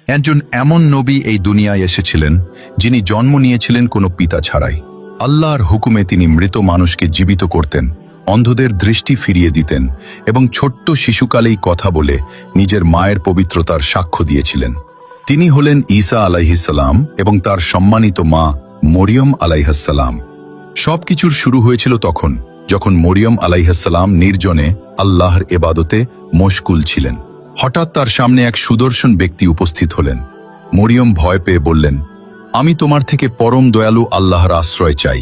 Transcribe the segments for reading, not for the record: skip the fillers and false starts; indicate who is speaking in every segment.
Speaker 1: একজন এমন নবী এই দুনিয়ায় এসেছিলেন যিনি জন্ম নিয়েছিলেন কোনো পিতা ছাড়াই। আল্লাহর হুকুমে তিনি মৃত মানুষকে জীবিত করতেন, অন্ধদের দৃষ্টি ফিরিয়ে দিতেন এবং ছোট্ট শিশুকালেই কথা বলে নিজের মায়ের পবিত্রতার সাক্ষ্য দিয়েছিলেন। তিনি হলেন ঈসা আলাইহিসসালাম এবং তার সম্মানিত মা মরিয়ম আলাইহিসসালাম। সবকিছুর শুরু হয়েছিল তখন যখন মরিয়ম আলাইহিসসালাম নির্জনে আল্লাহর ইবাদতে মশগুল ছিলেন। হঠাৎ তার সামনে এক সুদর্শন ব্যক্তি উপস্থিত হলেন। মরিয়ম ভয় পেয়ে বললেন, আমি তোমার থেকে পরম দয়ালু আল্লাহর আশ্রয় চাই।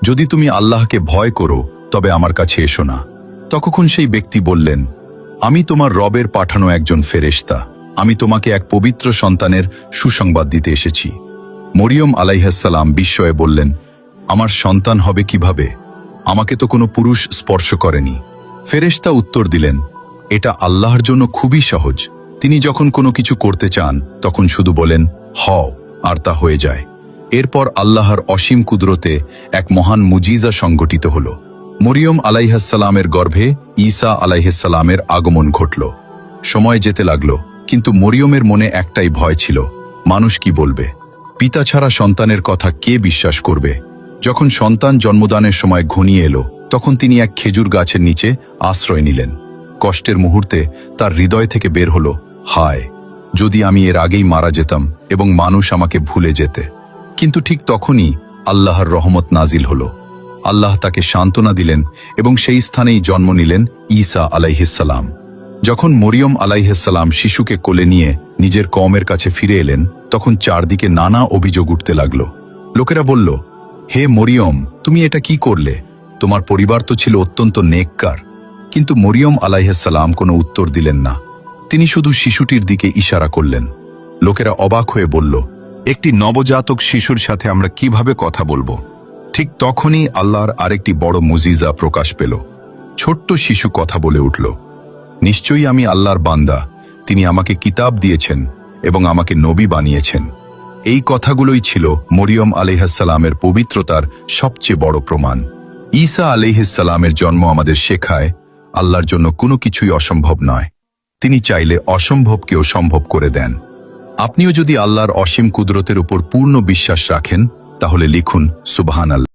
Speaker 1: যদি তুমি আল্লাহকে ভয় করো তবে আমার কাছে এসো না। তখন সেই ব্যক্তি বললেন, আমি তোমার রবের পাঠানো একজন ফেরেশতা। আমি তোমাকে এক পবিত্র সন্তানের সুসংবাদ দিতে এসেছি। মরিয়ম আলাইহিসসালাম বিস্ময়ে বললেন, আমার সন্তান হবে কিভাবে? আমাকে তো কোনো পুরুষ স্পর্শ করেনি। ফেরেশতা উত্তর দিলেন, এটা আল্লাহর জন্য খুবই সহজ। তিনি যখন কোনো কিছু করতে চান তখন শুধু বলেন হও, আর তা হয়ে যায়। এরপর আল্লাহর অসীম কুদরতে এক মহান মুজিজা সংঘটিত হল। মরিয়ম আলাইহিসসালামের গর্ভে ঈসা আলাইহিসসালামের আগমন ঘটল। সময় যেতে লাগল, কিন্তু মরিয়মের মনে একটাই ভয় ছিল, মানুষ কি বলবে? পিতা ছাড়া সন্তানের কথা কে বিশ্বাস করবে? যখন সন্তান জন্মদানের সময় ঘনিয়ে এলো তখন তিনি এক খেজুর গাছের নিচে আশ্রয় নিলেন। কষ্টের মুহূর্তে তার হৃদয় থেকে বের হলো, হায়, যদি আমি এর আগেই মারা যেতাম এবং মানুষ আমাকে ভুলে যেতে। কিন্তু ঠিক তখনই আল্লাহর রহমত নাজিল হলো। আল্লাহ তাকে সান্ত্বনা দিলেন এবং সেই স্থানেই জন্ম নিলেন ঈসা আলাইহিসসালাম। যখন মরিয়ম আলাইহিসসালাম শিশুকে কোলে নিয়ে নিজের কওমের কাছে ফিরে এলেন তখন চারদিকে নানা অভিযোগ উঠতে লাগল। লোকেরা বলল, হে মরিয়ম, তুমি এটা কি করলে? তোমার পরিবার তো ছিল অত্যন্ত নেককার। কিন্তু মরিয়ম আলাইহিসসালাম কোনো উত্তর দিলেন না। তিনি শুধু শিশুটির দিকে ইশারা করলেন। লোকেরা অবাক হয়ে বলল, একটি নবজাতক শিশুর সাথে আমরা কিভাবে কথা বলবো? ঠিক তখনই আল্লাহর আরেকটি বড় মুজিজা প্রকাশ পেল। ছোট্ট শিশু কথা বলে উঠল, নিশ্চয়ই আমি আল্লাহর বান্দা। তিনি আমাকে কিতাব দিয়েছেন এবং আমাকে নবী বানিয়েছেন। এই কথাগুলোই ছিল মরিয়ম আলাইহিসসালামের পবিত্রতার সবচেয়ে বড় প্রমাণ। ঈসা আলাইহিসসালামের জন্ম আমাদের শেখায় আল্লাহর জন্য কোনো কিছুই অসম্ভব নয়। তিনি চাইলে অসম্ভবকেও সম্ভব করে দেন। আপনিও যদি আল্লাহর অসীম কুদরতের উপর পূর্ণ বিশ্বাস রাখেন তাহলে লিখুন সুবহানাল্লাহ।